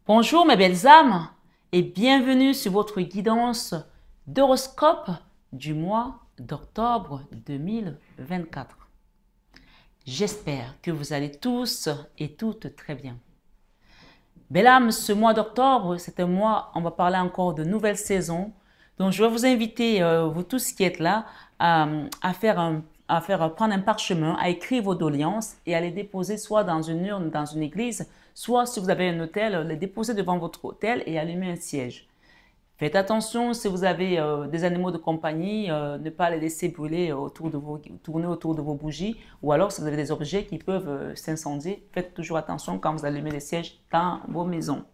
Bonjour mes belles âmes et bienvenue sur votre guidance d'horoscope du mois d'octobre 2024. J'espère que vous allez tous et toutes très bien. Belles âmes, ce mois d'octobre, c'est un mois, on va parler encore de nouvelle saison. Donc je vais vous inviter, vous tous qui êtes là, prendre un parchemin, à écrire vos doléances et à les déposer soit dans une urne, dans une église, soit si vous avez un hôtel, les déposer devant votre hôtel et allumer un siège. Faites attention si vous avez des animaux de compagnie, ne pas les laisser brûler tourner autour de vos bougies, ou alors si vous avez des objets qui peuvent s'incendier, faites toujours attention quand vous allumez les sièges dans vos maisons.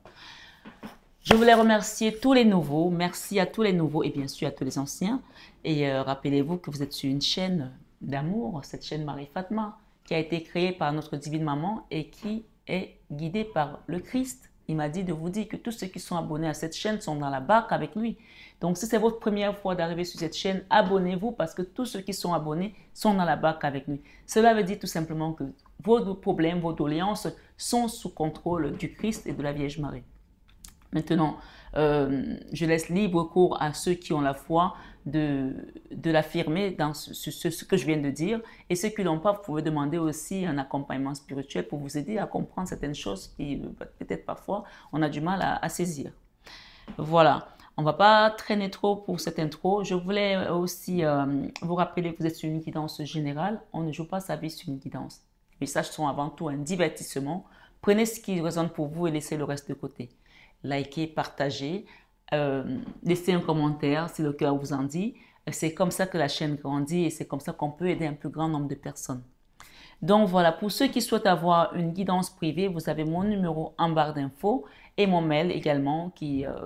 Je voulais remercier tous les nouveaux, merci à tous les nouveaux et bien sûr à tous les anciens. Et rappelez-vous que vous êtes sur une chaîne d'amour, cette chaîne Marie Fatma, qui a été créée par notre divine maman et qui est guidée par le Christ. Il m'a dit de vous dire que tous ceux qui sont abonnés à cette chaîne sont dans la barque avec lui. Donc, si c'est votre première fois d'arriver sur cette chaîne, abonnez-vous parce que tous ceux qui sont abonnés sont dans la barque avec lui. Cela veut dire tout simplement que vos problèmes, vos doléances sont sous contrôle du Christ et de la Vierge Marie. Maintenant, je laisse libre cours à ceux qui ont la foi de l'affirmer dans ce que je viens de dire. Et ceux qui n'ont pas, vous pouvez demander aussi un accompagnement spirituel pour vous aider à comprendre certaines choses qui, peut-être parfois, on a du mal à saisir. Voilà. On ne va pas traîner trop pour cette intro. Je voulais aussi vous rappeler que vous êtes sur une guidance générale. On ne joue pas sa vie sur une guidance. Les messages sont avant tout un divertissement. Prenez ce qui résonne pour vous et laissez le reste de côté. Likez, partagez, laissez un commentaire si le cœur vous en dit. C'est comme ça que la chaîne grandit et c'est comme ça qu'on peut aider un plus grand nombre de personnes. Donc voilà, pour ceux qui souhaitent avoir une guidance privée, vous avez mon numéro en barre d'infos et mon mail également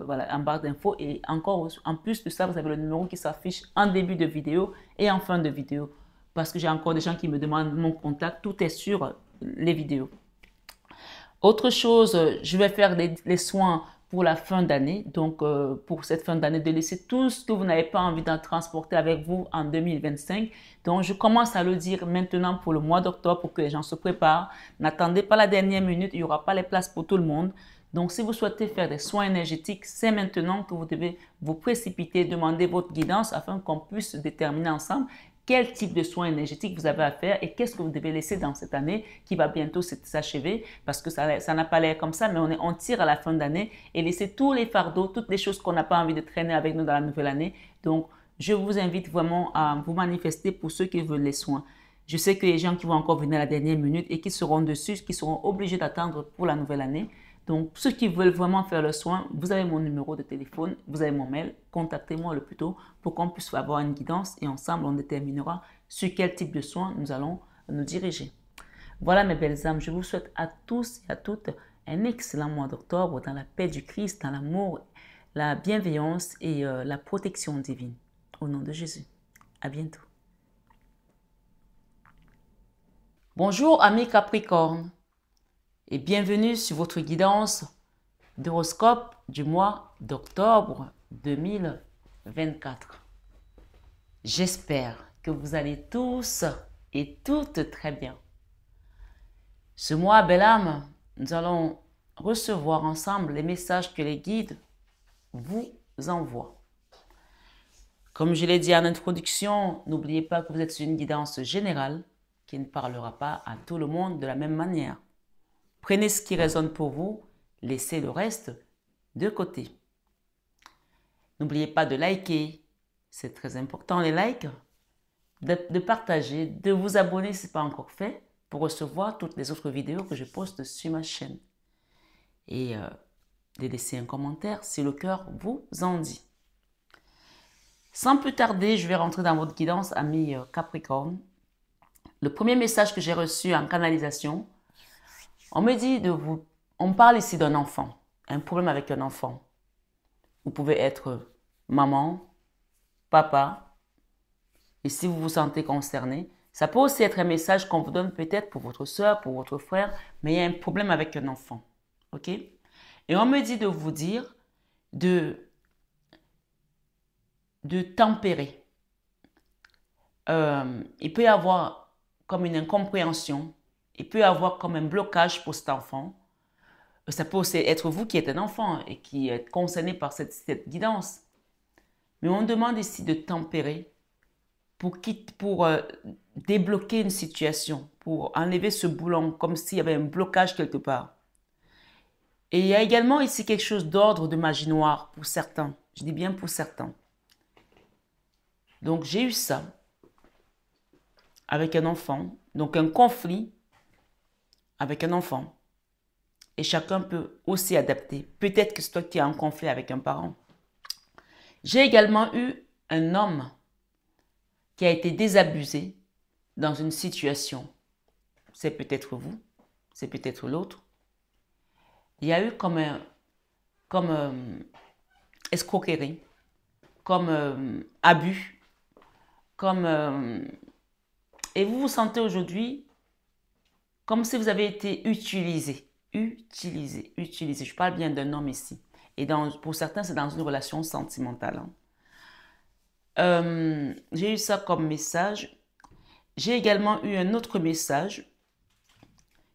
voilà, en barre d'infos. Et encore, en plus de ça, vous avez le numéro qui s'affiche en début de vidéo et en fin de vidéo. Parce que j'ai encore des gens qui me demandent mon contact, tout est sur les vidéos. Autre chose, je vais faire les soins pour la fin d'année. Donc, pour cette fin d'année, de laisser tout ce que vous n'avez pas envie d'en transporter avec vous en 2025. Donc, je commence à le dire maintenant pour le mois d'octobre pour que les gens se préparent. N'attendez pas la dernière minute, il n'y aura pas les places pour tout le monde. Donc, si vous souhaitez faire des soins énergétiques, c'est maintenant que vous devez vous précipiter, demander votre guidance afin qu'on puisse déterminer ensemble quel type de soins énergétiques vous avez à faire et qu'est-ce que vous devez laisser dans cette année qui va bientôt s'achever parce que ça n'a pas l'air comme ça, mais on tire à la fin d'année et laisser tous les fardeaux, toutes les choses qu'on n'a pas envie de traîner avec nous dans la nouvelle année. Donc, je vous invite vraiment à vous manifester pour ceux qui veulent les soins. Je sais que les gens qui vont encore venir à la dernière minute et qui seront dessus, qui seront obligés d'attendre pour la nouvelle année. Donc, ceux qui veulent vraiment faire le soin, vous avez mon numéro de téléphone, vous avez mon mail, contactez-moi le plus tôt pour qu'on puisse avoir une guidance et ensemble, on déterminera sur quel type de soins nous allons nous diriger. Voilà mes belles âmes, je vous souhaite à tous et à toutes un excellent mois d'octobre dans la paix du Christ, dans l'amour, la bienveillance et la protection divine. Au nom de Jésus. À bientôt. Bonjour amis Capricorne et bienvenue sur votre guidance d'horoscope du mois d'octobre 2024. J'espère que vous allez tous et toutes très bien. Ce mois, belle âme, nous allons recevoir ensemble les messages que les guides vous envoient. Comme je l'ai dit en introduction, n'oubliez pas que vous êtes sur une guidance générale qui ne parlera pas à tout le monde de la même manière. Prenez ce qui résonne pour vous, laissez le reste de côté. N'oubliez pas de liker, c'est très important les likes, de partager, de vous abonner si ce n'est pas encore fait pour recevoir toutes les autres vidéos que je poste sur ma chaîne. Et de laisser un commentaire si le cœur vous en dit. Sans plus tarder, je vais rentrer dans votre guidance, amis Capricorne. Le premier message que j'ai reçu en canalisation, on me dit on parle ici d'un enfant, un problème avec un enfant. Vous pouvez être maman, papa, et si vous vous sentez concerné, ça peut aussi être un message qu'on vous donne peut-être pour votre soeur, pour votre frère, mais il y a un problème avec un enfant. Ok? Et on me dit de vous dire de tempérer. Il peut y avoir comme une incompréhension, il peut y avoir comme un blocage pour cet enfant. Ça peut aussi être vous qui êtes un enfant et qui êtes concerné par cette guidance. Mais on demande ici de tempérer pour débloquer une situation, pour enlever ce boulon, comme s'il y avait un blocage quelque part. Et il y a également ici quelque chose d'ordre de magie noire pour certains. Je dis bien pour certains. Donc j'ai eu ça avec un enfant, donc un conflit avec un enfant. Et chacun peut aussi adapter. Peut-être que c'est toi qui as un conflit avec un parent. J'ai également eu un homme qui a été désabusé dans une situation. C'est peut-être vous, c'est peut-être l'autre. Il y a eu comme escroquerie, comme abus, et vous vous sentez aujourd'hui comme si vous avez été utilisé. Je parle bien d'un homme ici. Et pour certains, c'est dans une relation sentimentale. J'ai eu ça comme message. J'ai également eu un autre message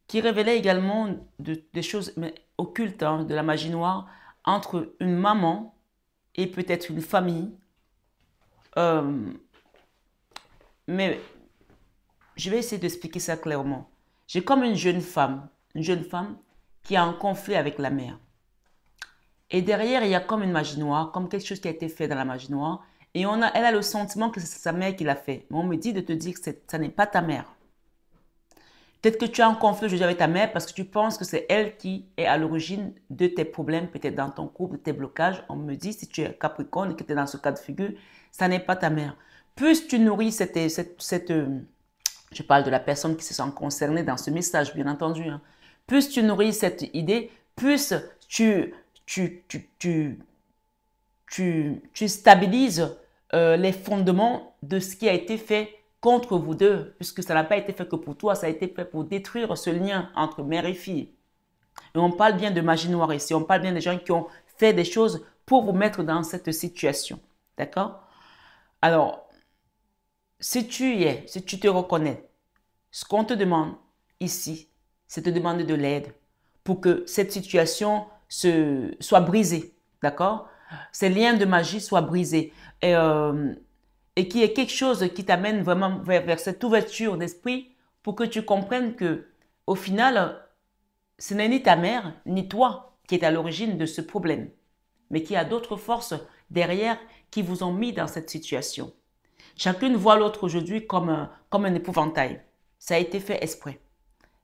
qui révélait également des choses occultes, de la magie noire, entre une maman et peut-être une famille. Mais je vais essayer d'expliquer ça clairement. J'ai comme une jeune femme qui a un conflit avec la mère. Et derrière, il y a comme une magie noire, comme quelque chose qui a été fait dans la magie noire. Et elle a le sentiment que c'est sa mère qui l'a fait. Mais on me dit de te dire que ça n'est pas ta mère. Peut-être que tu as un conflit aujourd'hui avec ta mère parce que tu penses que c'est elle qui est à l'origine de tes problèmes, peut-être dans ton couple, de tes blocages. On me dit, si tu es Capricorne et que tu es dans ce cas de figure, ça n'est pas ta mère. Plus tu nourris je parle de la personne qui se sent concernée dans ce message, bien entendu. Plus tu nourris cette idée, plus tu stabilises les fondements de ce qui a été fait contre vous deux, puisque ça n'a pas été fait que pour toi, ça a été fait pour détruire ce lien entre mère et fille. Et on parle bien de magie noire ici, on parle bien des gens qui ont fait des choses pour vous mettre dans cette situation. D'accord? Alors, si tu te reconnais, ce qu'on te demande ici, c'est de demander de l'aide pour que cette situation soit brisée. D'accord? Ces liens de magie soient brisés. Et qu'il y ait quelque chose qui t'amène vraiment vers cette ouverture d'esprit pour que tu comprennes que, au final, ce n'est ni ta mère, ni toi qui est à l'origine de ce problème, mais qu'il y a d'autres forces derrière qui vous ont mis dans cette situation. Chacune voit l'autre aujourd'hui comme un épouvantail. Ça a été fait exprès.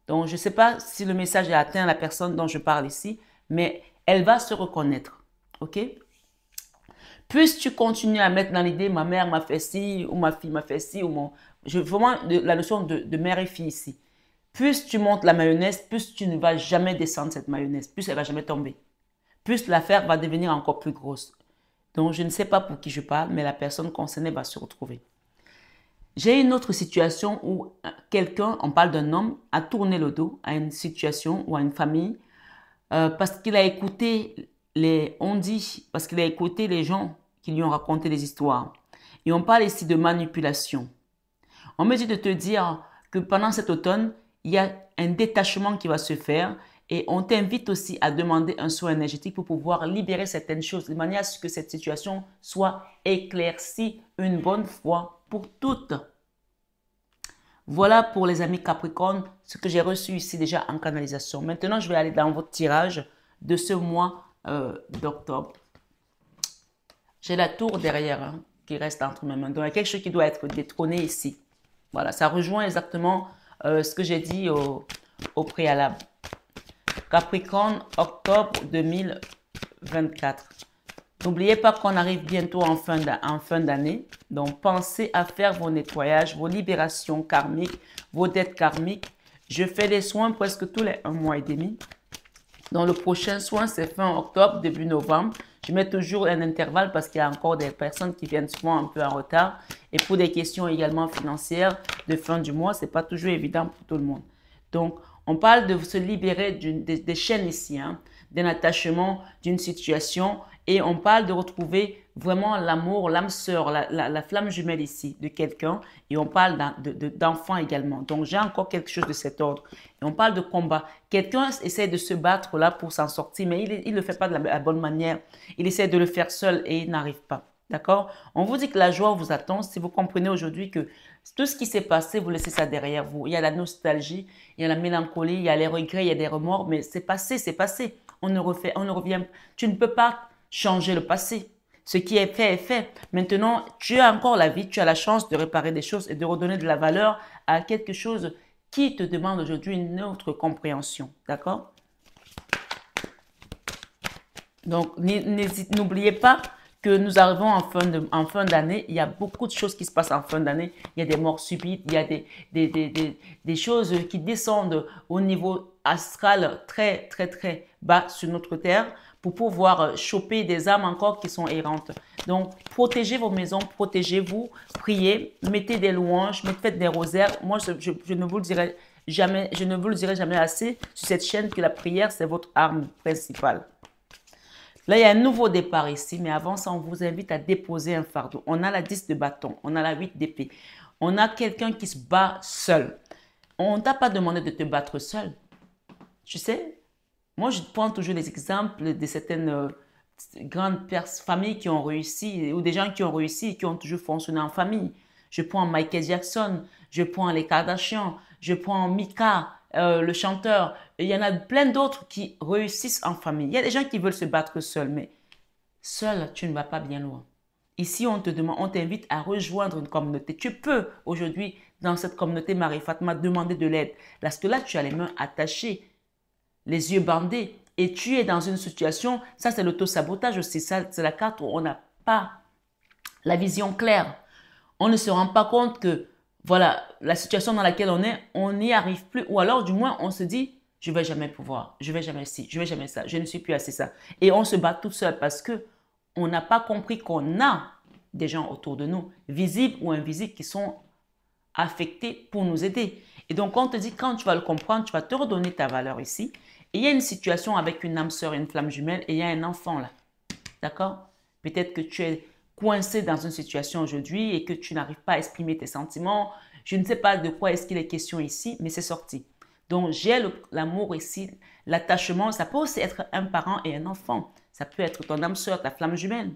Donc, je ne sais pas si le message a atteint la personne dont je parle ici, mais elle va se reconnaître. OK? Plus tu continues à mettre dans l'idée, ma mère m'a fait ci, ou ma fille m'a fait ci, vraiment la notion de mère et fille ici. Plus tu montes la mayonnaise, plus tu ne vas jamais descendre cette mayonnaise, plus elle ne va jamais tomber. Plus l'affaire va devenir encore plus grosse. Donc, je ne sais pas pour qui je parle, mais la personne concernée va se retrouver. J'ai une autre situation où quelqu'un, on parle d'un homme, a tourné le dos à une situation ou à une famille parce qu'il a écouté parce qu'il a écouté les gens qui lui ont raconté des histoires. Et on parle ici de manipulation. On me dit de te dire que pendant cet automne, il y a un détachement qui va se faire et on t'invite aussi à demander un soin énergétique pour pouvoir libérer certaines choses de manière à ce que cette situation soit éclaircie une bonne fois pour toutes. Voilà pour les amis Capricorne, ce que j'ai reçu ici déjà en canalisation. Maintenant, je vais aller dans votre tirage de ce mois d'octobre. J'ai la tour derrière qui reste entre mes mains. Donc, il y a quelque chose qui doit être détrôné ici. Voilà, ça rejoint exactement ce que j'ai dit au préalable. Capricorne, octobre 2024. N'oubliez pas qu'on arrive bientôt en fin d'année. Donc, pensez à faire vos nettoyages, vos libérations karmiques, vos dettes karmiques. Je fais des soins presque tous les 1 mois et demi. Donc, le prochain soin, c'est fin octobre, début novembre. Je mets toujours un intervalle parce qu'il y a encore des personnes qui viennent souvent un peu en retard. Et pour des questions également financières de fin du mois, ce n'est pas toujours évident pour tout le monde. Donc, on parle de se libérer des chaînes ici, d'un attachement, d'une situation. Et on parle de retrouver vraiment l'amour, l'âme sœur, la flamme jumelle ici de quelqu'un. Et on parle d'enfants également. Donc, j'ai encore quelque chose de cet ordre. Et on parle de combat. Quelqu'un essaie de se battre là pour s'en sortir, mais il ne le fait pas de la bonne manière. Il essaie de le faire seul et il n'arrive pas. D'accord? On vous dit que la joie vous attend si vous comprenez aujourd'hui que tout ce qui s'est passé, vous laissez ça derrière vous. Il y a la nostalgie, il y a la mélancolie, il y a les regrets, il y a des remords, mais c'est passé, c'est passé. On ne revient. Tu ne peux pas changer le passé. Ce qui est fait est fait. Maintenant, tu as encore la vie, tu as la chance de réparer des choses et de redonner de la valeur à quelque chose qui te demande aujourd'hui une autre compréhension. D'accord? Donc, n'oubliez pas que nous arrivons en fin d'année. Il y a beaucoup de choses qui se passent en fin d'année. Il y a des morts subites, il y a des choses qui descendent au niveau astral très, très, très bas sur notre terre pour pouvoir choper des âmes encore qui sont errantes. Donc, protégez vos maisons, protégez-vous, priez, mettez des louanges, faites des rosaires. Moi, je ne vous le dirai jamais, je ne vous le dirai jamais assez sur cette chaîne que la prière, c'est votre arme principale. Là, il y a un nouveau départ ici, mais avant ça, on vous invite à déposer un fardeau. On a la 10 de bâton, on a la 8 d'épée. On a quelqu'un qui se bat seul. On ne t'a pas demandé de te battre seul. Tu sais, moi, je prends toujours les exemples de certaines grandes familles qui ont réussi, ou des gens qui ont réussi et qui ont toujours fonctionné en famille. Je prends Michael Jackson, je prends les Kardashians, je prends Mika, le chanteur. Il y en a plein d'autres qui réussissent en famille. Il y a des gens qui veulent se battre seuls, mais seul, tu ne vas pas bien loin. Ici, on t'invite à rejoindre une communauté. Tu peux aujourd'hui, dans cette communauté Marie Fatma, demander de l'aide. Parce que là, tu as les mains attachées, les yeux bandés, et tu es dans une situation, ça c'est l'auto-sabotage aussi, ça c'est la carte où on n'a pas la vision claire. On ne se rend pas compte que, voilà, la situation dans laquelle on n'y arrive plus. Ou alors, du moins, on se dit, je ne vais jamais pouvoir, je ne vais jamais ci, je ne vais jamais ça, je ne suis plus assez ça. Et on se bat tout seul parce que on n'a pas compris qu'on a des gens autour de nous, visibles ou invisibles, qui sont affectés pour nous aider. Et donc, on te dit, quand tu vas le comprendre, tu vas te redonner ta valeur ici. Et il y a une situation avec une âme sœur et une flamme jumelle et il y a un enfant là. D'accord? Peut-être que tu es coincé dans une situation aujourd'hui et que tu n'arrives pas à exprimer tes sentiments. Je ne sais pas de quoi est-ce qu'il est question ici, mais c'est sorti. Donc, j'ai l'amour ici, l'attachement. Ça peut aussi être un parent et un enfant. Ça peut être ton âme sœur, ta flamme jumelle.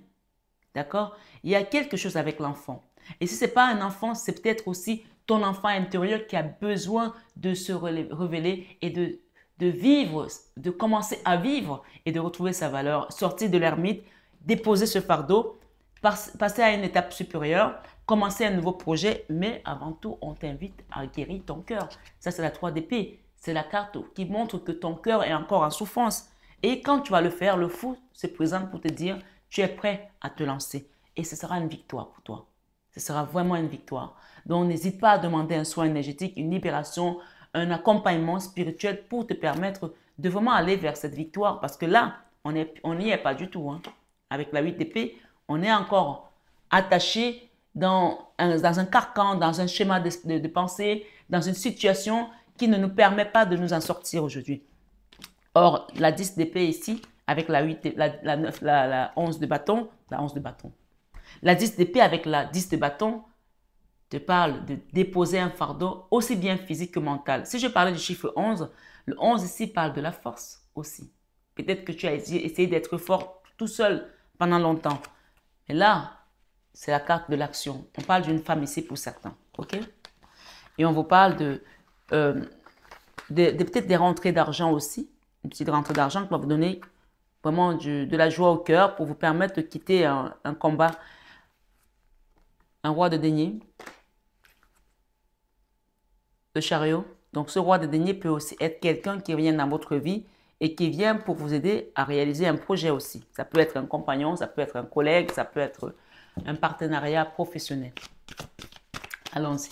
D'accord? Il y a quelque chose avec l'enfant. Et si ce n'est pas un enfant, c'est peut-être aussi ton enfant intérieur qui a besoin de se révéler et de vivre, de commencer à vivre et de retrouver sa valeur, sortir de l'ermite, déposer ce fardeau, passer à une étape supérieure, commencer un nouveau projet, mais avant tout, on t'invite à guérir ton cœur. Ça, c'est la 3 d'épée. C'est la carte qui montre que ton cœur est encore en souffrance. Et quand tu vas le faire, le fou se présente pour te dire, tu es prêt à te lancer. Et ce sera une victoire pour toi. Ce sera vraiment une victoire. Donc, n'hésite pas à demander un soin énergétique, une libération, un accompagnement spirituel pour te permettre de vraiment aller vers cette victoire. Parce que là, on n'y est pas du tout. Hein. Avec la 8 d'épée, on est encore attaché dans un carcan, dans un schéma de pensée, dans une situation qui ne nous permet pas de nous en sortir aujourd'hui. Or, la 10 d'épée ici, avec la 8, la 11 de bâton, la 10 d'épée avec la 10 de bâton te parle de déposer un fardeau aussi bien physique que mental. Si je parlais du chiffre 11, le 11 ici parle de la force aussi. Peut-être que tu as essayé d'être fort tout seul pendant longtemps. Et là, c'est la carte de l'action. On parle d'une femme ici pour certains. Ok? Et on vous parle peut-être des rentrées d'argent aussi. Une petite rentrée d'argent qui va vous donner vraiment de la joie au cœur pour vous permettre de quitter un combat. Un roi de denier. Le chariot. Donc, ce roi de denier peut aussi être quelqu'un qui vient dans votre vie et qui vient pour vous aider à réaliser un projet aussi. Ça peut être un compagnon, ça peut être un collègue, ça peut être un partenariat professionnel. Allons-y.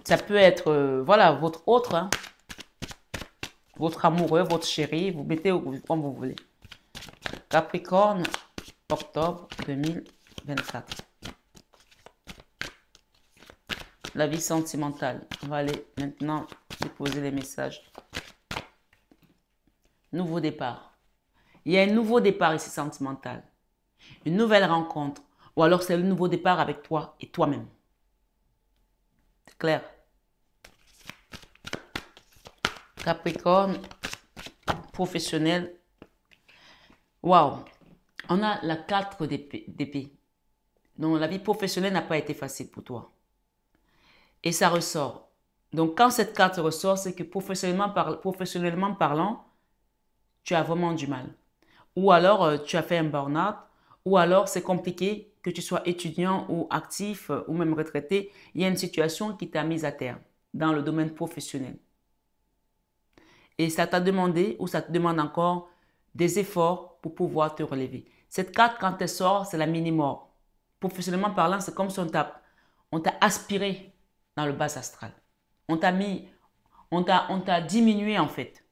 Ça peut être, voilà, votre autre, hein, votre amoureux, votre chéri, vous mettez comme vous voulez. Capricorne, octobre 2024. La vie sentimentale. On va aller maintenant déposer les messages. Nouveau départ. Il y a un nouveau départ ici sentimental. Une nouvelle rencontre. Ou alors c'est le nouveau départ avec toi et toi-même. C'est clair? Capricorne, professionnel. Waouh! On a la 4 d'épée. Donc la vie professionnelle n'a pas été facile pour toi. Et ça ressort. Donc quand cette carte ressort, c'est que professionnellement parlant, tu as vraiment du mal. Ou alors tu as fait un burn-out, ou alors c'est compliqué que tu sois étudiant ou actif ou même retraité. Il y a une situation qui t'a mise à terre dans le domaine professionnel. Et ça t'a demandé ou ça te demande encore des efforts pour pouvoir te relever. Cette carte, quand elle sort, c'est la mini-mort. Professionnellement parlant, c'est comme si on t'a aspiré dans le bas astral. On t'a diminué en fait.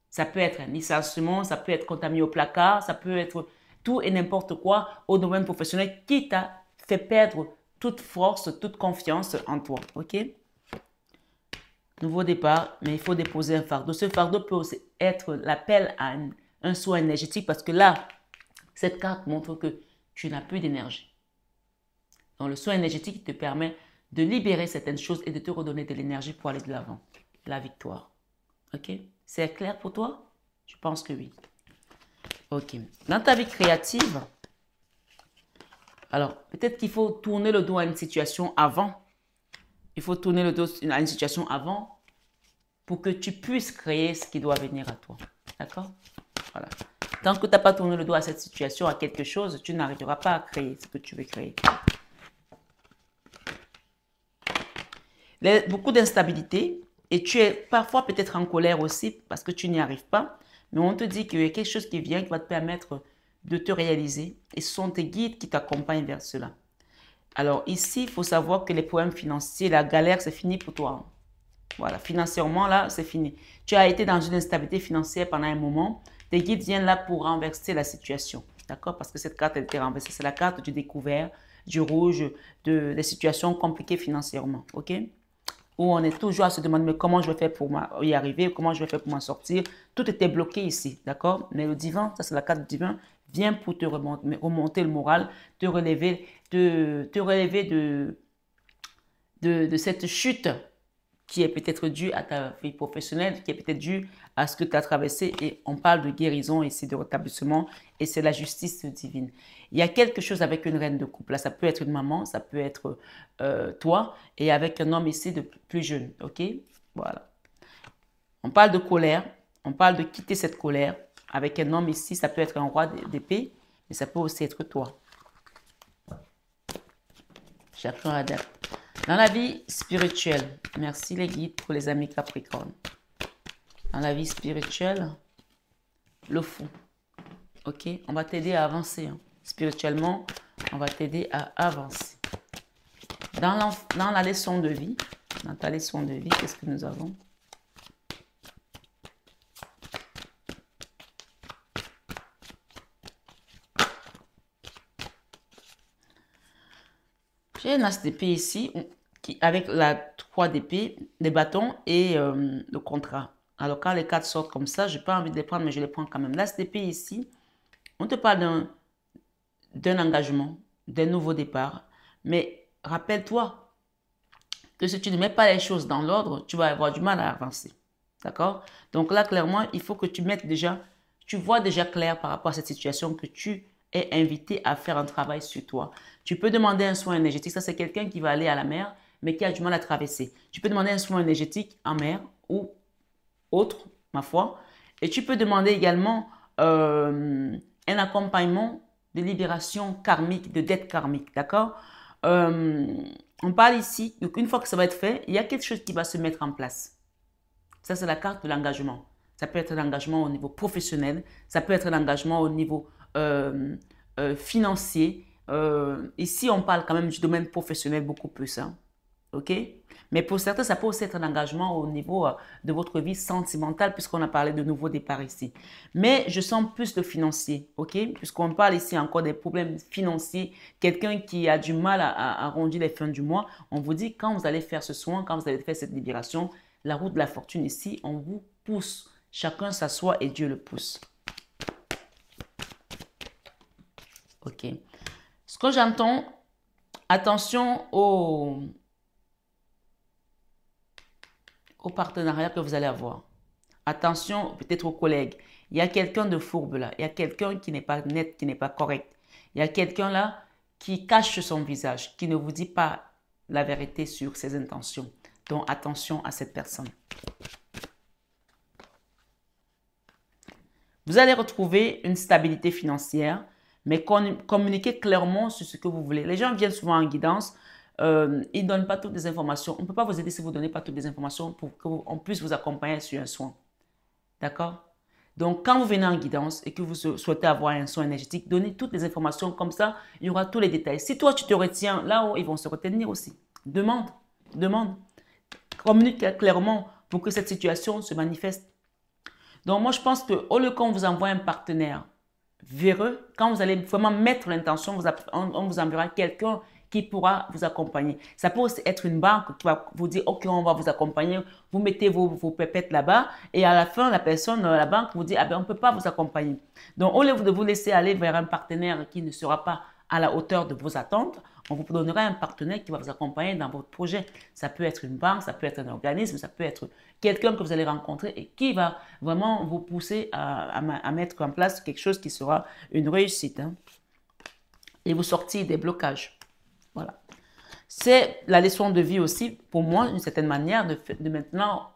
Ça peut être un licenciement, ça peut être qu'on t'a mis au placard, ça peut être tout et n'importe quoi au domaine professionnel qui t'a fait perdre toute force, toute confiance en toi. Ok? Nouveau départ, mais il faut déposer un fardeau. Ce fardeau peut aussi être l'appel à un soin énergétique parce que là, cette carte montre que tu n'as plus d'énergie. Donc le soin énergétique te permet de libérer certaines choses et de te redonner de l'énergie pour aller de l'avant. La victoire. Ok? C'est clair pour toi? Je pense que oui. Ok. Dans ta vie créative, alors peut-être qu'il faut tourner le dos à une situation avant. Il faut tourner le dos à une situation avant pour que tu puisses créer ce qui doit venir à toi. D'accord? Voilà. Tant que tu n'as pas tourné le dos à cette situation, à quelque chose, tu n'arriveras pas à créer ce que tu veux créer. Beaucoup d'instabilité et tu es parfois peut-être en colère aussi parce que tu n'y arrives pas. Mais on te dit qu'il y a quelque chose qui vient qui va te permettre de te réaliser et ce sont tes guides qui t'accompagnent vers cela. Alors ici, il faut savoir que les problèmes financiers, la galère, c'est fini pour toi. Voilà, financièrement, là, c'est fini. Tu as été dans une instabilité financière pendant un moment. Tes guides viennent là pour renverser la situation. D'accord? Parce que cette carte a été renversée. C'est la carte du découvert, du rouge, des situations compliquées financièrement. OK? Où on est toujours à se demander mais comment je vais faire pour y arriver, comment je vais faire pour m'en sortir. Tout était bloqué ici. D'accord? Mais le divin, ça c'est la carte du divin, vient pour te remonter le moral, te relever, te relever de cette chute qui est peut-être due à ta vie professionnelle, qui est peut-être due à ce que tu as traversé. Et on parle de guérison ici, de rétablissement, et c'est la justice divine. Il y a quelque chose avec une reine de couple. Là, ça peut être une maman, ça peut être toi, et avec un homme ici de plus jeune. OK? Voilà. On parle de colère, on parle de quitter cette colère. Avec un homme ici, ça peut être un roi d'épée, mais ça peut aussi être toi. Chacun adapte. Dans la vie spirituelle, merci les guides pour les amis Capricorne. Dans la vie spirituelle, le fou. Ok? On va t'aider à avancer. Hein. Spirituellement, on va t'aider à avancer. Dans la leçon de vie, dans ta leçon de vie, qu'est-ce que nous avons? J'ai un as d'épée ici, avec la 3 d'épée, des bâtons et le contrat. Alors, quand les cartes sortent comme ça, je n'ai pas envie de les prendre, mais je les prends quand même. L'as d'épée ici, on te parle d'un engagement, d'un nouveau départ. Mais rappelle-toi que si tu ne mets pas les choses dans l'ordre, tu vas avoir du mal à avancer. D'accord? Donc là, clairement, il faut que tu vois déjà clair par rapport à cette situation que tu es invité à faire un travail sur toi. Tu peux demander un soin énergétique. Ça, c'est quelqu'un qui va aller à la mer, mais qui a du mal à traverser. Tu peux demander un soin énergétique en mer ou autre, ma foi. Et tu peux demander également un accompagnement de libération karmique, de dette karmique. D'accord? On parle ici, donc une fois que ça va être fait, il y a quelque chose qui va se mettre en place. Ça, c'est la carte de l'engagement. Ça peut être l'engagement au niveau professionnel, ça peut être l'engagement au niveau financier. Ici, on parle quand même du domaine professionnel beaucoup plus. Hein. OK? Mais pour certains, ça peut aussi être un engagement au niveau de votre vie sentimentale, puisqu'on a parlé de nouveau départ ici. Mais je sens plus le financier, OK? Puisqu'on parle ici encore des problèmes financiers, quelqu'un qui a du mal à arrondir les fins du mois, on vous dit quand vous allez faire ce soin, quand vous allez faire cette libération, la route de la fortune ici, on vous pousse Chacun s'assoit et Dieu le pousse. Ok. Ce que j'entends, attention au partenariat que vous allez avoir. Attention peut-être aux collègues. Il y a quelqu'un de fourbe là. Il y a quelqu'un qui n'est pas net, qui n'est pas correct. Il y a quelqu'un là qui cache son visage, qui ne vous dit pas la vérité sur ses intentions. Donc attention à cette personne. Vous allez retrouver une stabilité financière, mais communiquez clairement sur ce que vous voulez. Les gens viennent souvent en guidance, ils ne donnent pas toutes les informations. On ne peut pas vous aider si vous ne donnez pas toutes les informations pour qu'on puisse vous accompagner sur un soin. D'accord? Donc, quand vous venez en guidance et que vous souhaitez avoir un soin énergétique, donnez toutes les informations, comme ça, il y aura tous les détails. Si toi, tu te retiens, là-haut, ils vont se retenir aussi. Demande, demande. Communique clairement pour que cette situation se manifeste. Donc, moi, je pense qu'au lieu qu'on vous envoie un partenaire véreux, quand vous allez vraiment mettre l'intention, on vous enverra quelqu'un qui pourra vous accompagner. Ça peut aussi être une banque qui va vous dire, OK, on va vous accompagner, vous mettez vos pépettes là-bas et à la fin, la personne, la banque vous dit, ah ben, on ne peut pas vous accompagner. Donc, au lieu de vous laisser aller vers un partenaire qui ne sera pas à la hauteur de vos attentes, on vous donnera un partenaire qui va vous accompagner dans votre projet. Ça peut être une banque, ça peut être un organisme, ça peut être quelqu'un que vous allez rencontrer et qui va vraiment vous pousser à mettre en place quelque chose qui sera une réussite. Hein. Et vous sortir des blocages. Voilà. C'est la leçon de vie aussi, pour moi, d'une certaine manière, de maintenant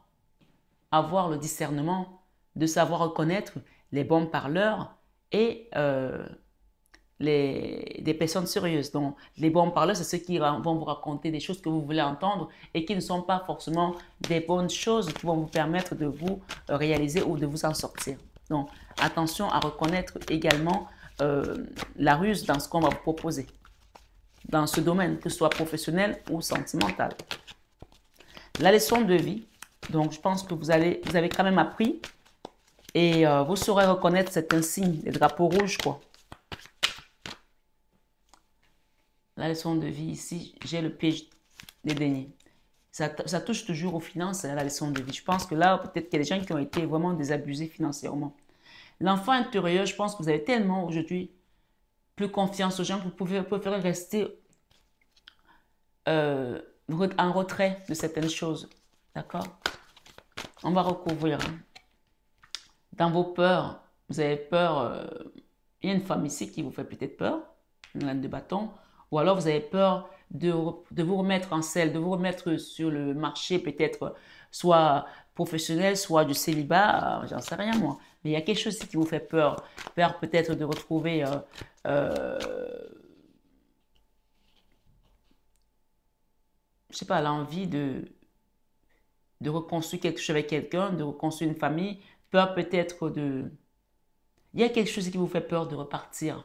avoir le discernement, de savoir reconnaître les bons parleurs et des personnes sérieuses. Donc, les bons parleurs, c'est ceux qui vont vous raconter des choses que vous voulez entendre et qui ne sont pas forcément des bonnes choses qui vont vous permettre de vous réaliser ou de vous en sortir. Donc, attention à reconnaître également la ruse dans ce qu'on va vous proposer, dans ce domaine, que ce soit professionnel ou sentimental. La leçon de vie, donc je pense que vous avez quand même appris et vous saurez reconnaître certains signes, les drapeaux rouges, quoi. La leçon de vie ici, j'ai le piège des deniers. Ça touche toujours aux finances, la leçon de vie. Je pense que là, peut-être qu'il y a des gens qui ont été vraiment désabusés financièrement. L'enfant intérieur, je pense que vous avez tellement aujourd'hui plus confiance aux gens que vous préférez rester en retrait de certaines choses. D'accord? On va recouvrir. Hein. Dans vos peurs, vous avez peur. Il y a une femme ici qui vous fait peut-être peur, une reine de bâton. Ou alors vous avez peur de vous remettre en selle, de vous remettre sur le marché peut-être soit professionnel, soit du célibat, j'en sais rien moi. Mais il y a quelque chose qui vous fait peur. Peur peut-être de retrouver je sais pas, l'envie de reconstruire quelque chose avec quelqu'un, de reconstruire une famille. Peur peut-être de... Il y a quelque chose qui vous fait peur de repartir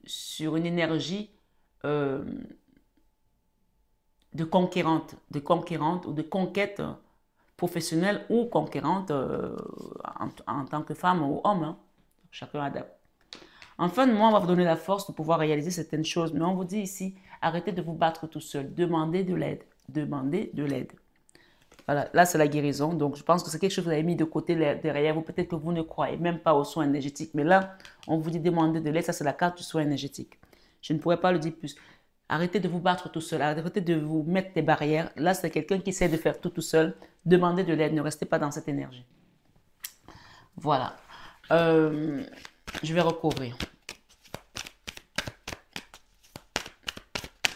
sur une énergie de conquérante ou de conquête professionnelle ou conquérante en tant que femme ou homme. Hein. Chacun adapte. Enfin, moi, on va vous donner la force de pouvoir réaliser certaines choses. Mais on vous dit ici, arrêtez de vous battre tout seul. Demandez de l'aide. Demandez de l'aide. Voilà, là, c'est la guérison. Donc, je pense que c'est quelque chose que vous avez mis de côté derrière vous. Peut-être que vous ne croyez même pas aux soins énergétiques. Mais là, on vous dit demander de l'aide. Ça, c'est la carte du soin énergétique. Je ne pourrais pas le dire plus. Arrêtez de vous battre tout seul. Arrêtez de vous mettre des barrières. Là, c'est quelqu'un qui essaie de faire tout seul. Demandez de l'aide. Ne restez pas dans cette énergie. Voilà. Je vais recouvrir.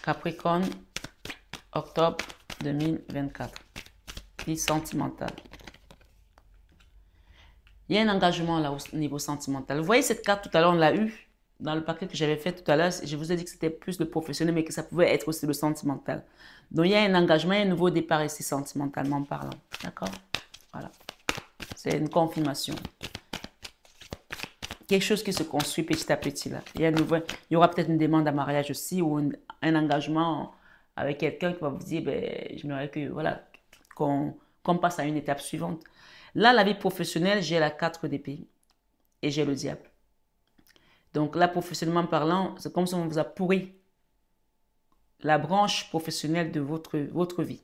Capricorne, octobre 2024. Vie sentimentale. Il y a un engagement là au niveau sentimental. Vous voyez cette carte tout à l'heure, on l'a eu dans le paquet que j'avais fait tout à l'heure. Je vous ai dit que c'était plus le professionnel, mais que ça pouvait être aussi le sentimental. Donc il y a un engagement, il y a un nouveau départ ici sentimentalement parlant. D'accord? Voilà. C'est une confirmation. Quelque chose qui se construit petit à petit là. Il y aura peut-être une demande à mariage aussi ou un engagement avec quelqu'un qui va vous dire, ben, j'aimerais que, voilà, qu'on passe à une étape suivante. Là, la vie professionnelle, j'ai la 4 d'épée et j'ai le diable. Donc là, professionnellement parlant, c'est comme si on vous a pourri la branche professionnelle de votre vie.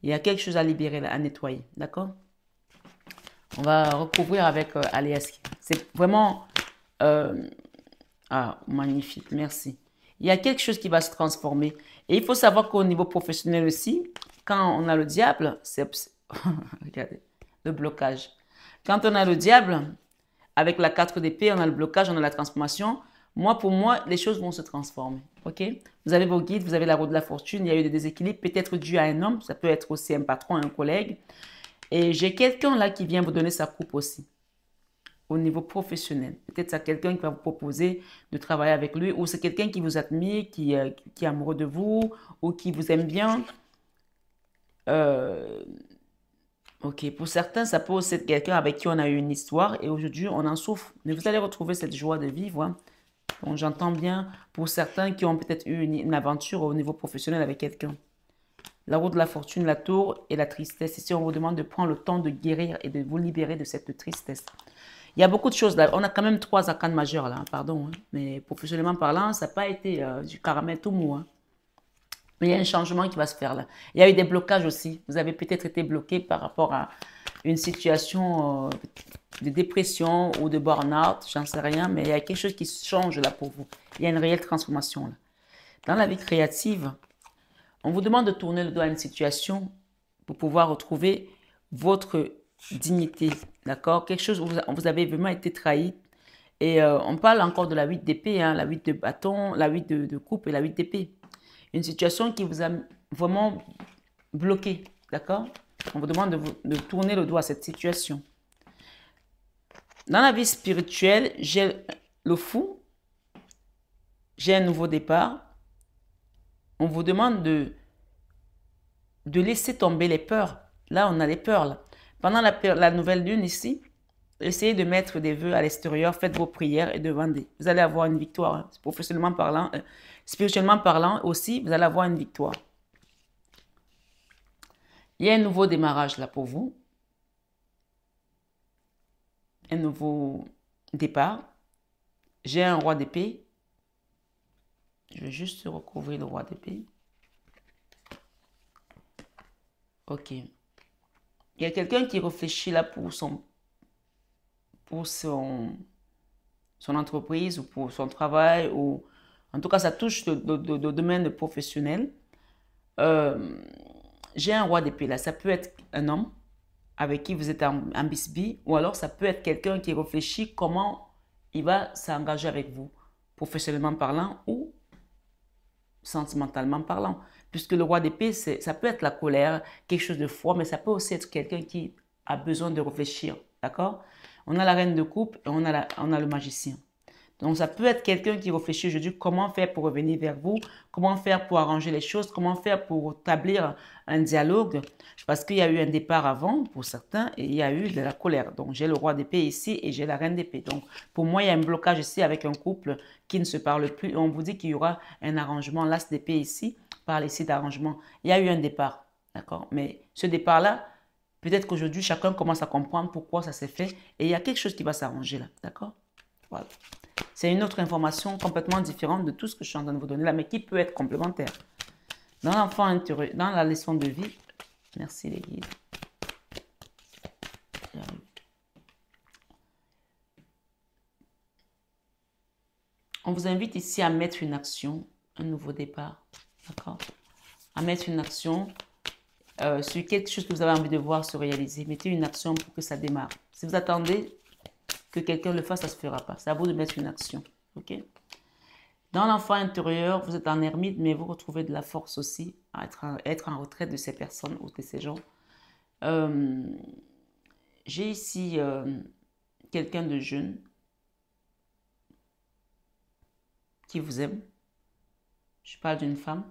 Il y a quelque chose à libérer, à nettoyer, d'accord? On va recouvrir avec Alias. C'est vraiment... ah, magnifique, merci. Il y a quelque chose qui va se transformer. Et il faut savoir qu'au niveau professionnel aussi, quand on a le diable, c'est... Regardez, le blocage. Quand on a le diable, avec la 4 d'épée, on a le blocage, on a la transformation. Moi, pour moi, les choses vont se transformer. Ok? Vous avez vos guides, vous avez la roue de la fortune, il y a eu des déséquilibres, peut-être dû à un homme, ça peut être aussi un patron, un collègue. Et j'ai quelqu'un là qui vient vous donner sa coupe aussi, au niveau professionnel. Peut-être c'est quelqu'un qui va vous proposer de travailler avec lui, ou c'est quelqu'un qui vous admire, qui est amoureux de vous, ou qui vous aime bien. Ok, pour certains, ça peut aussi être quelqu'un avec qui on a eu une histoire et aujourd'hui on en souffre. Mais vous allez retrouver cette joie de vivre. Hein. Donc j'entends bien pour certains qui ont peut-être eu une aventure au niveau professionnel avec quelqu'un. La roue de la fortune, la tour et la tristesse. Ici, on vous demande de prendre le temps de guérir et de vous libérer de cette tristesse. Il y a beaucoup de choses là. On a quand même 3 arcanes majeures là, pardon. Hein. Mais professionnellement parlant, ça n'a pas été du caramel tout mou. Hein. Mais il y a un changement qui va se faire là. Il y a eu des blocages aussi. Vous avez peut-être été bloqué par rapport à une situation de dépression ou de burn-out, j'en sais rien, mais il y a quelque chose qui change là pour vous. Il y a une réelle transformation là. Dans la vie créative, on vous demande de tourner le dos à une situation pour pouvoir retrouver votre dignité, d'accord? Quelque chose où vous avez vraiment été trahi. Et on parle encore de la 8 d'épée, hein, la 8 de bâton, la 8 de coupe et la 8 d'épée. Une situation qui vous a vraiment bloqué, d'accord? On vous demande de tourner le dos à cette situation. Dans la vie spirituelle, j'ai le fou, j'ai un nouveau départ. On vous demande de laisser tomber les peurs. Là, on a les peurs. Là. Pendant la nouvelle lune ici, essayez de mettre des vœux à l'extérieur, faites vos prières et demandez. Vous allez avoir une victoire, hein. Professionnellement parlant, spirituellement parlant aussi, vous allez avoir une victoire. Il y a un nouveau démarrage là pour vous. Un nouveau départ. J'ai un roi d'épée. Je vais juste recouvrir le roi d'épée. Ok. Il y a quelqu'un qui réfléchit là pour son entreprise ou pour son travail. Ou en tout cas, ça touche le domaine professionnel. J'ai un roi d'épée là. Ça peut être un homme avec qui vous êtes en bisbille, ou alors ça peut être quelqu'un qui réfléchit comment il va s'engager avec vous, professionnellement parlant ou sentimentalement parlant. Puisque le roi d'épée, ça peut être la colère, quelque chose de froid, mais ça peut aussi être quelqu'un qui a besoin de réfléchir, d'accord? On a la reine de coupe et on a le magicien. Donc, ça peut être quelqu'un qui réfléchit aujourd'hui comment faire pour revenir vers vous, comment faire pour arranger les choses, comment faire pour établir un dialogue. Parce qu'il y a eu un départ avant pour certains et il y a eu de la colère. Donc, j'ai le roi d'épée ici et j'ai la reine d'épée. Donc, pour moi, il y a un blocage ici avec un couple qui ne se parle plus. Et on vous dit qu'il y aura un arrangement, l'as d'épée ici, parle ici d'arrangement. Il y a eu un départ, d'accord? Mais ce départ-là, peut-être qu'aujourd'hui, chacun commence à comprendre pourquoi ça s'est fait et il y a quelque chose qui va s'arranger là, d'accord? Voilà. C'est une autre information complètement différente de tout ce que je suis en train de vous donner là, mais qui peut être complémentaire. Dans l'enfant intérieur, dans la leçon de vie, merci les guides. On vous invite ici à mettre une action, un nouveau départ, d'accord? À mettre une action sur quelque chose que vous avez envie de voir se réaliser. Mettez une action pour que ça démarre. Si vous attendez que quelqu'un le fasse, ça ne se fera pas. C'est à vous de mettre une action. Ok? Dans l'enfant intérieur, vous êtes en ermite, mais vous retrouvez de la force aussi à être en retraite de ces personnes ou de ces gens. J'ai ici quelqu'un de jeune qui vous aime. Je parle d'une femme.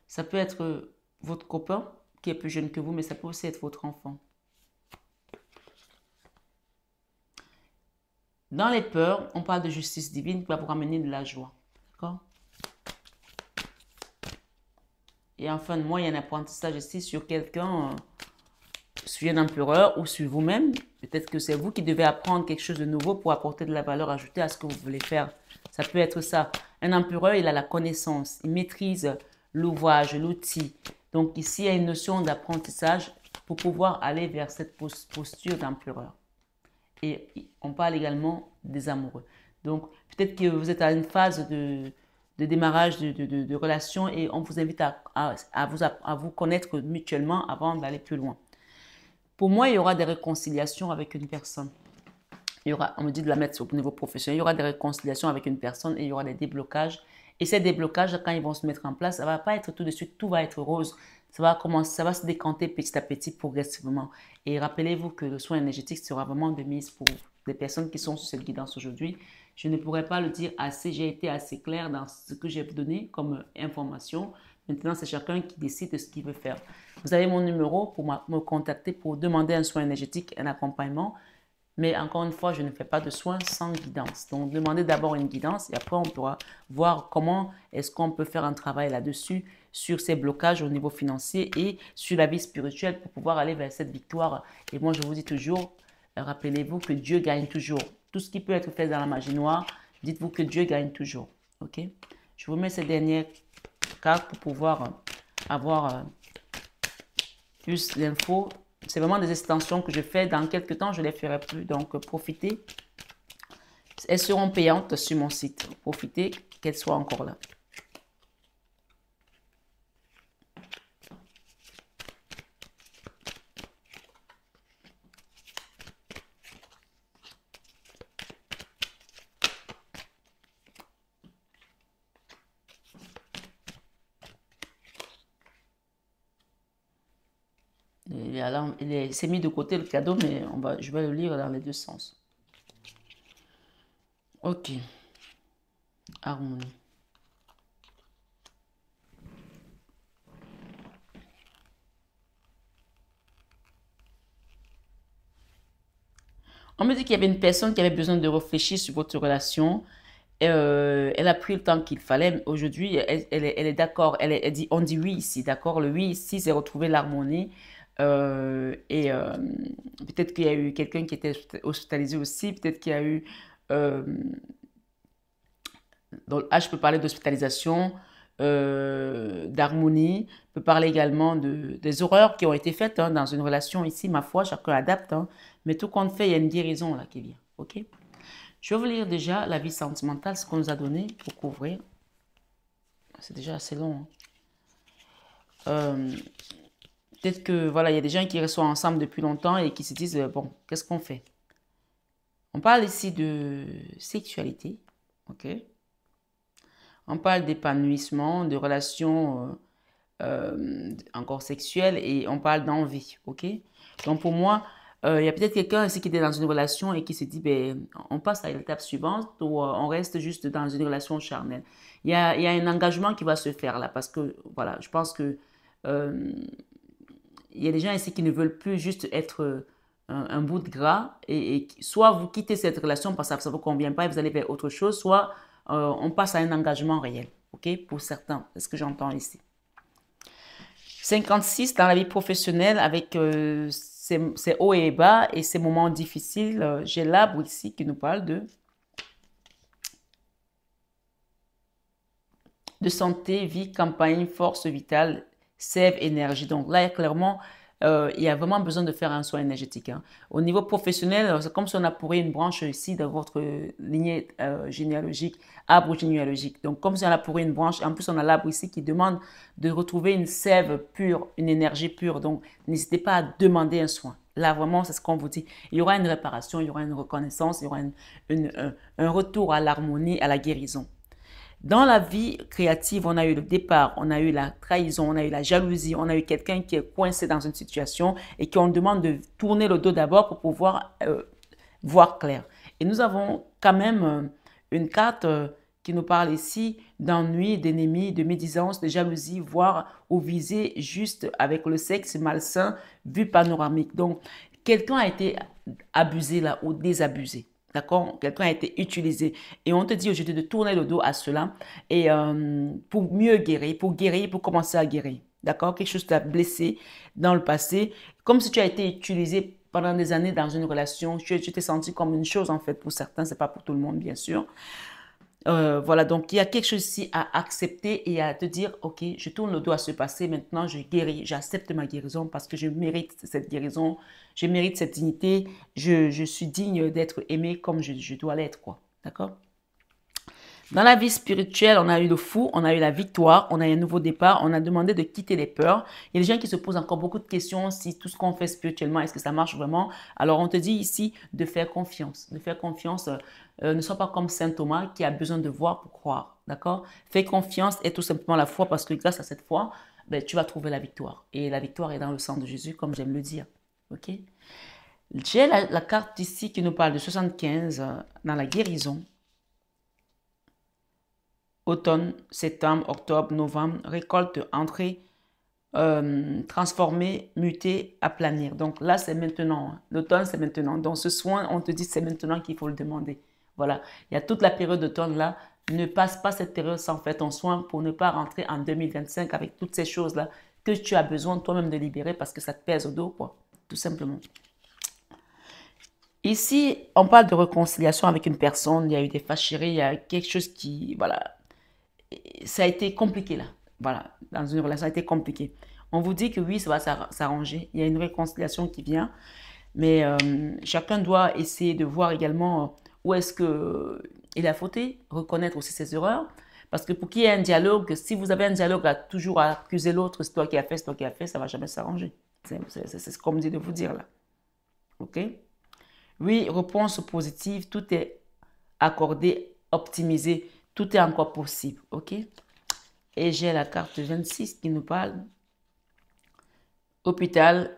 Ça peut être votre copain qui est plus jeune que vous, mais ça peut aussi être votre enfant. Dans les peurs, on parle de justice divine qui va vous ramener de la joie. D'accord? Et enfin, moi, il y a un apprentissage ici sur quelqu'un, sur un empereur ou sur vous-même. Peut-être que c'est vous qui devez apprendre quelque chose de nouveau pour apporter de la valeur ajoutée à ce que vous voulez faire. Ça peut être ça. Un empereur, il a la connaissance, il maîtrise l'ouvrage, l'outil. Donc ici, il y a une notion d'apprentissage pour pouvoir aller vers cette posture d'empereur. Et on parle également des amoureux. Donc, peut-être que vous êtes à une phase de démarrage de relation et on vous invite à vous connaître mutuellement avant d'aller plus loin. Pour moi, il y aura des réconciliations avec une personne. Il y aura, on me dit de la mettre au niveau professionnel, il y aura des réconciliations avec une personne et il y aura des déblocages. Et ces déblocages, quand ils vont se mettre en place, ça ne va pas être tout de suite, tout va être rose. Ça va commencer, ça va se décanter petit à petit, progressivement. Et rappelez-vous que le soin énergétique sera vraiment de mise pour les personnes qui sont sur cette guidance aujourd'hui. Je ne pourrais pas le dire assez, j'ai été assez clair dans ce que j'ai donné comme information. Maintenant, c'est chacun qui décide de ce qu'il veut faire. Vous avez mon numéro pour me contacter pour demander un soin énergétique, un accompagnement. Mais encore une fois, je ne fais pas de soins sans guidance. Donc, demandez d'abord une guidance et après, on pourra voir comment est-ce qu'on peut faire un travail là-dessus, sur ces blocages au niveau financier et sur la vie spirituelle pour pouvoir aller vers cette victoire. Et moi, je vous dis toujours, rappelez-vous que Dieu gagne toujours. Tout ce qui peut être fait dans la magie noire, dites-vous que Dieu gagne toujours. Ok? Je vous mets ces dernières cartes pour pouvoir avoir plus d'infos. C'est vraiment des extensions que je fais. Dans quelques temps, je ne les ferai plus. Donc, profitez. Elles seront payantes sur mon site. Profitez qu'elles soient encore là. Il s'est mis de côté le cadeau, mais je vais le lire dans les deux sens. Ok. Harmonie. On me dit qu'il y avait une personne qui avait besoin de réfléchir sur votre relation. Elle a pris le temps qu'il fallait. Aujourd'hui, elle est d'accord. On dit oui ici, d'accord? Le oui ici, c'est retrouver l'harmonie. Peut-être qu'il y a eu quelqu'un qui était hospitalisé aussi. Peut-être qu'il y a eu... donc, je peux parler d'hospitalisation, d'harmonie. Je peux parler également des horreurs qui ont été faites dans une relation ici. Ma foi, chacun adapte. Mais tout compte fait, il y a une guérison là qui vient. OK? Je vais vous lire déjà la vie sentimentale, ce qu'on nous a donné pour couvrir. C'est déjà assez long. Peut-être que voilà, il y a des gens qui sont ensemble depuis longtemps et qui se disent bon, qu'est-ce qu'on fait? On parle ici de sexualité, ok? On parle d'épanouissement, de relations encore sexuelles et on parle d'envie, ok? Donc pour moi, il y a peut-être quelqu'un ici qui était dans une relation et qui se dit, ben, on passe à l'étape suivante ou on reste juste dans une relation charnelle. Il y a un engagement qui va se faire là parce que, voilà, je pense que il y a des gens ici qui ne veulent plus juste être un bout de gras et soit vous quittez cette relation parce que ça ne vous convient pas et vous allez vers autre chose, soit on passe à un engagement réel, ok, pour certains, c'est ce que j'entends ici. 56 dans la vie professionnelle avec ses hauts et bas et ses moments difficiles. J'ai l'arbre ici qui nous parle de santé, vie, campagne, force vitale, sève, énergie. Donc là, clairement, il y a vraiment besoin de faire un soin énergétique. Au niveau professionnel, c'est comme si on a pourri une branche ici dans votre lignée généalogique, arbre généalogique. Donc comme si on a pourri une branche, en plus on a l'arbre ici qui demande de retrouver une sève pure, une énergie pure. Donc n'hésitez pas à demander un soin. Là, vraiment, c'est ce qu'on vous dit. Il y aura une réparation, il y aura une reconnaissance, il y aura un retour à l'harmonie, à la guérison. Dans la vie créative, on a eu le départ, on a eu la trahison, on a eu la jalousie, on a eu quelqu'un qui est coincé dans une situation et qu'on demande de tourner le dos d'abord pour pouvoir voir clair. Et nous avons quand même une carte qui nous parle ici d'ennui, d'ennemi, de médisance, de jalousie, voire au visé juste avec le sexe malsain, vue panoramique. Donc, quelqu'un a été abusé là ou désabusé. D'accord? Quelqu'un a été utilisé. Et on te dit aujourd'hui de tourner le dos à cela et pour mieux guérir, pour commencer à guérir. D'accord? Quelque chose t'a blessé dans le passé, comme si tu as été utilisé pendant des années dans une relation. Tu t'es senti comme une chose en fait pour certains, c'est pas pour tout le monde bien sûr. Voilà, donc il y a quelque chose ici à accepter et à te dire, ok, je tourne le dos à ce passé, maintenant je guéris, j'accepte ma guérison parce que je mérite cette guérison, je mérite cette dignité, je suis digne d'être aimé comme je dois l'être, quoi. D'accord? Dans la vie spirituelle, on a eu le fou, on a eu la victoire, on a eu un nouveau départ, on a demandé de quitter les peurs. Il y a des gens qui se posent encore beaucoup de questions si tout ce qu'on fait spirituellement, est-ce que ça marche vraiment? Alors on te dit ici de faire confiance, de faire confiance. Ne sois pas comme Saint Thomas qui a besoin de voir pour croire, d'accord? Fais confiance et tout simplement la foi parce que grâce à cette foi, ben, tu vas trouver la victoire. Et la victoire est dans le sang de Jésus, comme j'aime le dire, ok? J'ai la carte ici qui nous parle de 75 dans la guérison. Automne, septembre, octobre, novembre, récolte, entrée, transformer, muter, aplanir. Donc là, c'est maintenant. Hein. L'automne, c'est maintenant. Donc ce soin, on te dit c'est maintenant qu'il faut le demander. Voilà. Il y a toute la période d'automne là. Ne passe pas cette période sans faire ton soin pour ne pas rentrer en 2025 avec toutes ces choses-là que tu as besoin toi-même de libérer parce que ça te pèse au dos, quoi. Tout simplement. Ici, on parle de réconciliation avec une personne. Il y a eu des fâcheries, il y a quelque chose qui, voilà, ça a été compliqué là. Voilà, dans une relation, ça a été compliqué. On vous dit que oui, ça va s'arranger. Il y a une réconciliation qui vient. Mais chacun doit essayer de voir également où est-ce qu'il a fauté, reconnaître aussi ses erreurs. Parce que pour qu'il y ait un dialogue, si vous avez un dialogue à toujours accuser l'autre, c'est toi qui as fait, c'est toi qui as fait, ça ne va jamais s'arranger. C'est ce qu'on me dit de vous dire là. OK? Oui, réponse positive, tout est accordé, optimisé, tout est encore possible. OK? Et j'ai la carte 26 qui nous parle hôpital,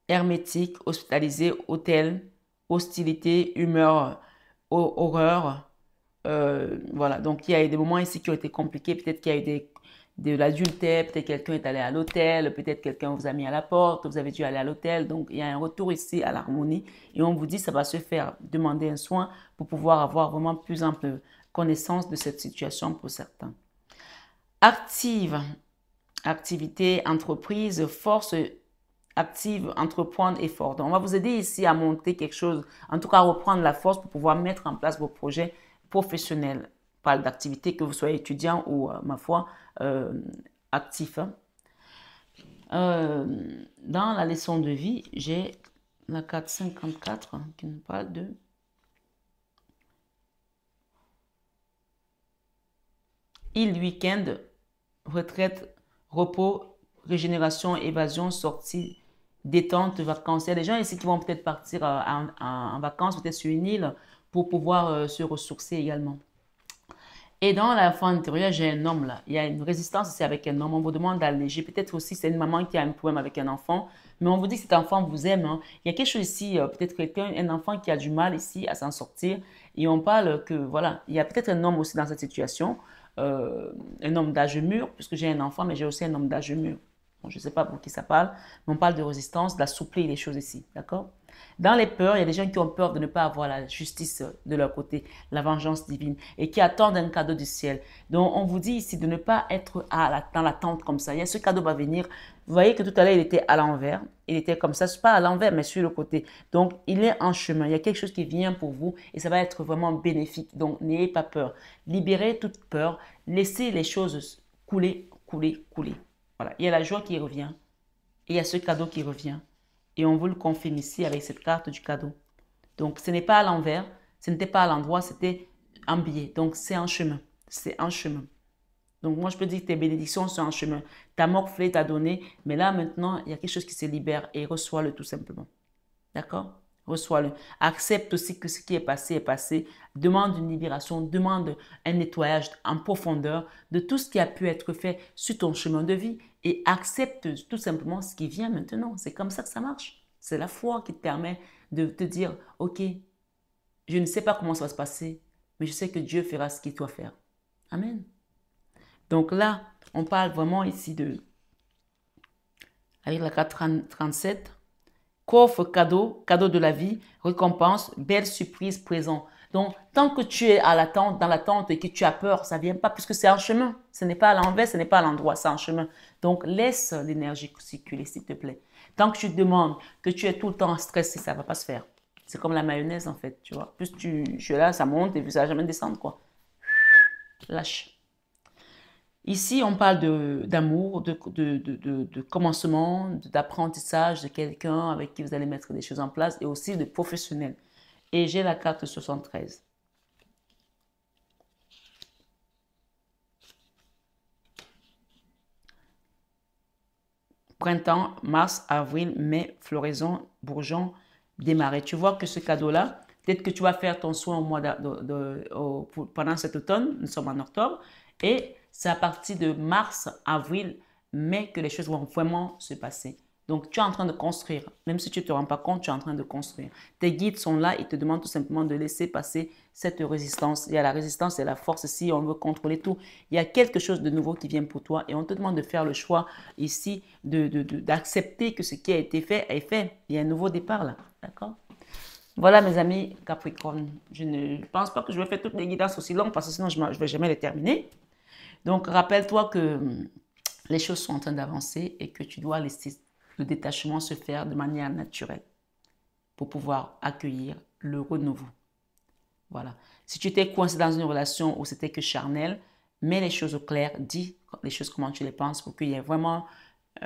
hermétique, hospitalisé, hôtel, hostilité, humeur, horreur. Voilà, donc il y a eu des moments ici qui ont été compliqués. Peut-être qu'il y a eu de l'adultère, peut-être quelqu'un est allé à l'hôtel, peut-être quelqu'un vous a mis à la porte, vous avez dû aller à l'hôtel. Donc il y a un retour ici à l'harmonie et on vous dit ça va se faire. Demandez un soin pour pouvoir avoir vraiment plus ample connaissance de cette situation pour certains. Active, activité, entreprise, force active, entreprendre, effort. Donc, on va vous aider ici à monter quelque chose, en tout cas à reprendre la force pour pouvoir mettre en place vos projets professionnels. Je parle d'activité, que vous soyez étudiant ou, ma foi, actif. Hein. Dans la leçon de vie, j'ai la carte 54 qui nous parle de île week-end, retraite, repos, régénération, évasion, sortie, détente, vacances. Il y a des gens ici qui vont peut-être partir en vacances, peut-être sur une île, pour pouvoir se ressourcer également. Et dans l'enfant intérieur, j'ai un homme là. Il y a une résistance ici avec un homme. On vous demande d'alléger. Peut-être aussi c'est une maman qui a un problème avec un enfant. Mais on vous dit que cet enfant vous aime. Hein. Il y a quelque chose ici, peut-être quelqu'un, un enfant qui a du mal ici à s'en sortir. Et on parle que, voilà, il y a peut-être un homme aussi dans cette situation. Un homme d'âge mûr, puisque j'ai un enfant, mais j'ai aussi un homme d'âge mûr. Bon, je ne sais pas pour qui ça parle, mais on parle de résistance, d'assouplir les choses ici, d'accord? Dans les peurs, il y a des gens qui ont peur de ne pas avoir la justice de leur côté, la vengeance divine, et qui attendent un cadeau du ciel. Donc, on vous dit ici de ne pas être dans l'attente comme ça. Il y a ce cadeau va venir. Vous voyez que tout à l'heure, il était à l'envers. Il était comme ça, pas à l'envers, mais sur le côté. Donc, il est en chemin. Il y a quelque chose qui vient pour vous et ça va être vraiment bénéfique. Donc, n'ayez pas peur. Libérez toute peur. Laissez les choses couler, couler, couler. Voilà. Il y a la joie qui revient. Et il y a ce cadeau qui revient. Et on vous le confirme ici avec cette carte du cadeau. Donc, ce n'est pas à l'envers, ce n'était pas à l'endroit, c'était en biais. Donc, c'est en chemin. C'est en chemin. Donc, moi, je peux dire que tes bénédictions sont en chemin. Ta morflé t'a donné, mais là, maintenant, il y a quelque chose qui se libère et reçois-le tout simplement. D'accord? Reçois-le. Accepte aussi que ce qui est passé est passé. Demande une libération, demande un nettoyage en profondeur de tout ce qui a pu être fait sur ton chemin de vie et accepte tout simplement ce qui vient maintenant. C'est comme ça que ça marche. C'est la foi qui te permet de te dire, ok, je ne sais pas comment ça va se passer, mais je sais que Dieu fera ce qu'il doit faire. Amen. Donc là, on parle vraiment ici avec la carte 37, coffre, cadeau, cadeau de la vie, récompense, belle surprise, présent. Donc, tant que tu es dans l'attente et que tu as peur, ça ne vient pas puisque c'est en chemin. Ce n'est pas à l'envers, ce n'est pas à l'endroit, c'est en chemin. Donc, laisse l'énergie circuler, s'il te plaît. Tant que tu demandes, que tu es tout le temps stressé, ça ne va pas se faire. C'est comme la mayonnaise, en fait, tu vois. Plus tu es là, ça monte et puis ça ne va jamais descendre, quoi. Lâche. Ici, on parle d'amour, de commencement, d'apprentissage de quelqu'un avec qui vous allez mettre des choses en place et aussi de professionnel. Et j'ai la carte 73. Printemps, mars, avril, mai, floraison, bourgeon, démarrer. Tu vois que ce cadeau-là, peut-être que tu vas faire ton soin au mois pendant cet automne, nous sommes en octobre, et c'est à partir de mars, avril, mai que les choses vont vraiment se passer. Donc, tu es en train de construire. Même si tu ne te rends pas compte, tu es en train de construire. Tes guides sont là, ils te demandent tout simplement de laisser passer cette résistance. Il y a la résistance et la force si on veut contrôler tout. Il y a quelque chose de nouveau qui vient pour toi et on te demande de faire le choix ici d'accepter que ce qui a été fait est fait. Il y a un nouveau départ là. D'accord? Voilà mes amis Capricorne. Je ne pense pas que je vais faire toutes les guidances aussi longues parce que sinon je ne vais jamais les terminer. Donc rappelle-toi que les choses sont en train d'avancer et que tu dois laisser le détachement se faire de manière naturelle pour pouvoir accueillir le renouveau. Voilà. Si tu étais coincé dans une relation où c'était que charnel, mets les choses au clair, dis les choses comment tu les penses pour qu'il y ait vraiment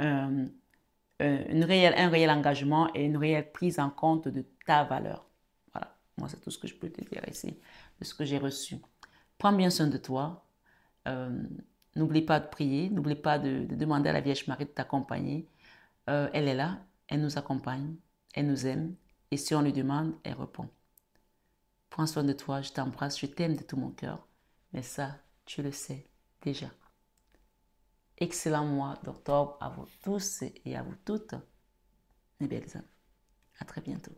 un réel engagement et une réelle prise en compte de ta valeur. Voilà. Moi, c'est tout ce que je peux te dire ici, de ce que j'ai reçu. Prends bien soin de toi. N'oublie pas de prier. N'oublie pas de demander à la Vierge Marie de t'accompagner. Elle est là. Elle nous accompagne. Elle nous aime. Et si on lui demande, elle répond. Prends soin de toi. Je t'embrasse. Je t'aime de tout mon cœur. Mais ça, tu le sais déjà. Excellent mois d'octobre à vous tous et à vous toutes, mes belles âmes. À très bientôt.